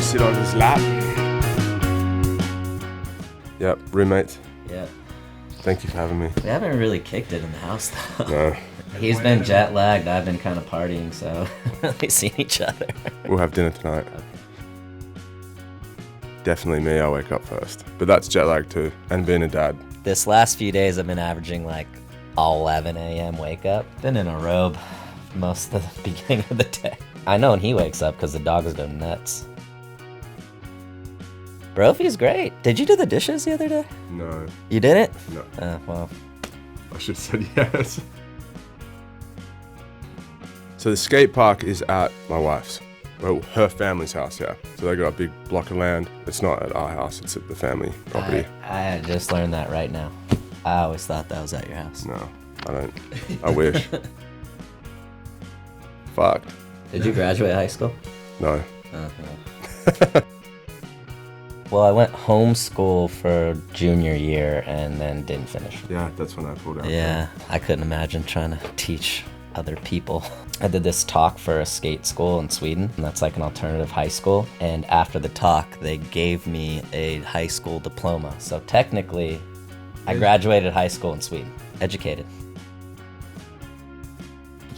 sit on his lap. Yep, roommates. Yeah. Thank you for having me. We haven't really kicked it in the house though. No. He's been jet lagged, I've been kind of partying, so we haven't really seen each other. We'll have dinner tonight. Okay. Definitely me, I'll wake up first. But that's jet lag too, and being a dad. This last few days I've been averaging like 11 a.m. wake up. Been in a robe most of the beginning of the day. I know when he wakes up because the dog is going nuts. Brophy's great. Did you do the dishes the other day? No. You didn't? No. Well. I should have said yes. So the skate park is at my wife's. Well, her family's house, yeah. So they got a big block of land. It's not at our house, it's at the family property. I just learned that right now. I always thought that was at your house. No, I don't. I wish. Fucked. Did you graduate high school? No. Uh-huh. Well, I went homeschool for junior year and then didn't finish. Yeah, that's when I pulled out. Yeah, I couldn't imagine trying to teach other people. I did this talk for a skate school in Sweden, and that's like an alternative high school. And after the talk, they gave me a high school diploma. So technically, I graduated high school in Sweden, educated.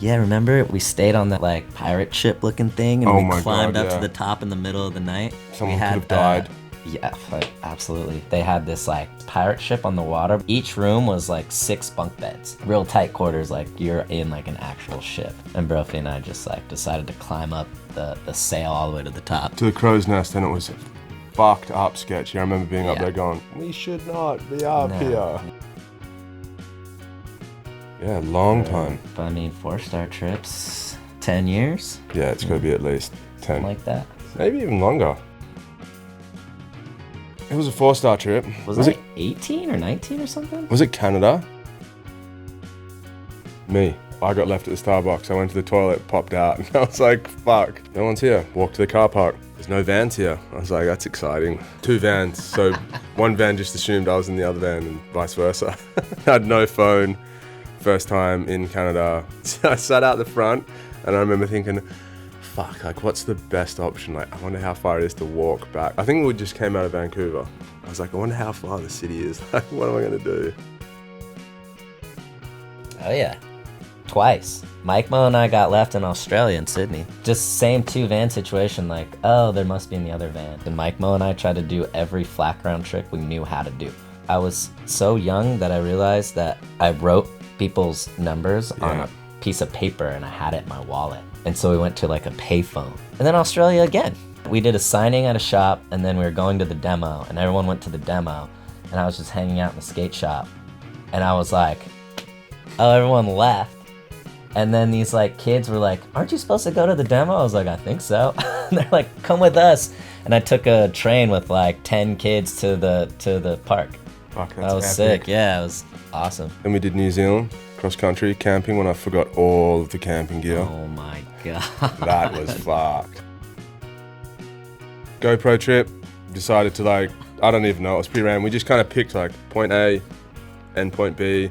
Yeah, remember? We stayed on that like pirate ship looking thing and we climbed up to the top in the middle of the night. Someone could have died. Yeah, absolutely. They had this like pirate ship on the water. Each room was like 6 bunk beds. Real tight quarters, like you're in like an actual ship. And Brophy and I just like decided to climb up the sail all the way to the top. To the crow's nest, and it was fucked up sketchy. I remember being up there going, we should not be up here. Yeah, long time. But I mean, 4-star trips, 10 years? Yeah, it's gotta be at least 10. Something like that. Maybe even longer. It was a 4-star trip. Was it 18 or 19 or something? Was it Canada? Me. I got left at the Starbucks. I went to the toilet, popped out, and I was like, fuck, no one's here. Walked to the car park. There's no vans here. I was like, that's exciting. 2 vans. So one van just assumed I was in the other van and vice versa. I had no phone. First time in Canada. So I sat out the front and I remember thinking, fuck, like what's the best option? Like, I wonder how far it is to walk back. I think we just came out of Vancouver. I was like, I wonder how far the city is. Like, what am I gonna do? Oh yeah, twice. Mike Mo and I got left in Australia in Sydney. Just same 2 van situation, like, oh, there must be in the other van. And Mike Mo and I tried to do every flat ground trick we knew how to do. I was so young that I realized that I wrote people's numbers on a piece of paper and I had it in my wallet. And so we went to like a payphone. And then Australia again. We did a signing at a shop and then we were going to the demo and everyone went to the demo and I was just hanging out in the skate shop. And I was like, oh, everyone left. And then these like kids were like, aren't you supposed to go to the demo? I was like, I think so. And they're like, come with us. And I took a train with like 10 kids to the park. Fuck, that was sick. Yeah, it was awesome. Then we did New Zealand, cross country, camping when I forgot all of the camping gear. Oh my God. That was fucked. GoPro trip, decided to like, I don't even know, it was pretty random. We just kind of picked like point A and point B.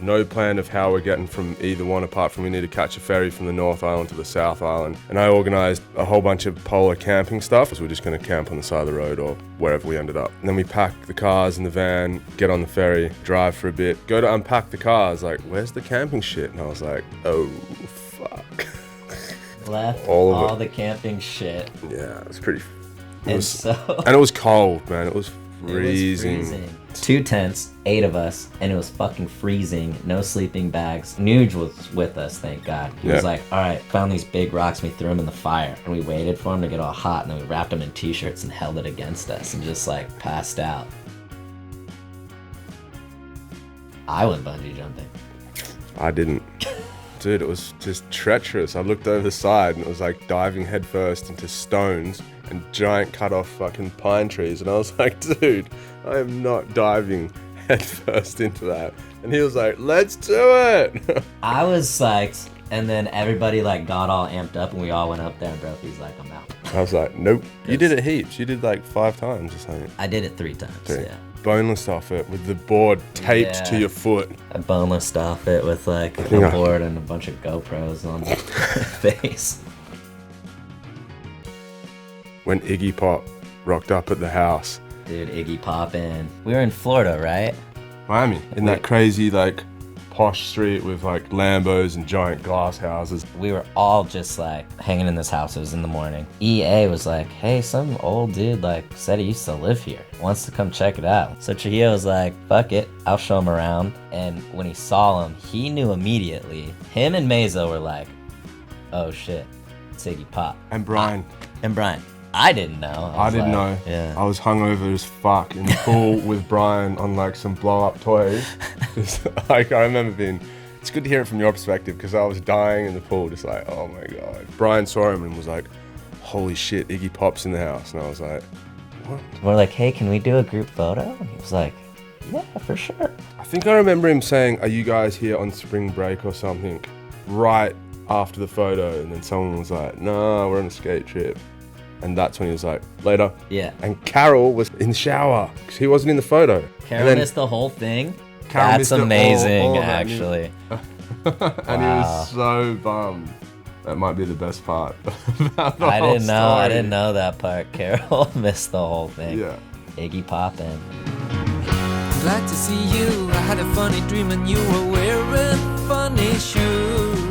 No plan of how we're getting from either one apart from we need to catch a ferry from the North Island to the South Island. And I organised a whole bunch of polar camping stuff, so we're just going to camp on the side of the road or wherever we ended up. And then we pack the cars in the van, get on the ferry, drive for a bit, go to unpack the cars, like, where's the camping shit? And I was like, oh, fuck. Left all the camping shit. Yeah, it was pretty... And it was cold, man. It was freezing. 2 tents, 8 of us, and it was fucking freezing. No sleeping bags. Nuge was with us, thank God. He was like, all right, found these big rocks, and we threw them in the fire. And we waited for them to get all hot, and then we wrapped them in t-shirts and held it against us and just like passed out. I went bungee jumping. I didn't. Dude, it was just treacherous. I looked over the side and it was like diving headfirst into stones and giant cut off fucking pine trees. And I was like, dude, I am not diving headfirst into that. And he was like, let's do it. I was psyched. And then everybody like got all amped up and we all went up there and Brophy's like, I'm out. I was like, nope. You did it heaps. You did like 5 times or something. I did it 3 times, yeah. Boneless off it with the board taped to your foot. I boneless off it with like a board and a bunch of GoPros on the face. when Iggy Pop rocked up at the house. Dude, Iggy poppin'. We were in Florida, right? Miami, in that crazy like posh street with like Lambos and giant glass houses. We were all just like hanging in this house. It was in the morning. EA was like, hey, some old dude like said he used to live here. Wants to come check it out. So Trujillo was like, fuck it, I'll show him around. And when he saw him, he knew immediately. Him and Mazo were like, oh shit, it's Iggy Pop. And Brian. I didn't know. I didn't know. Yeah. I was hungover as fuck in the pool with Brian on like some blow up toys. Just, like I remember being, it's good to hear it from your perspective because I was dying in the pool just like, oh my God. Brian saw him and was like, holy shit, Iggy Pop's in the house. And I was like, what? We're like, hey, can we do a group photo? And he was like, yeah, for sure. I think I remember him saying, are you guys here on spring break or something? Right after the photo. And then someone was like, no, we're on a skate trip. And that's when he was like, later. Yeah. And Carol was in the shower because he wasn't in the photo. Carol missed the whole thing? Carol That's amazing, all actually. And he was so bummed. That might be the best part. I didn't know that part. Carol missed the whole thing. Yeah. Iggy poppin'. Glad to see you. I had a funny dream and you were wearing funny shoes.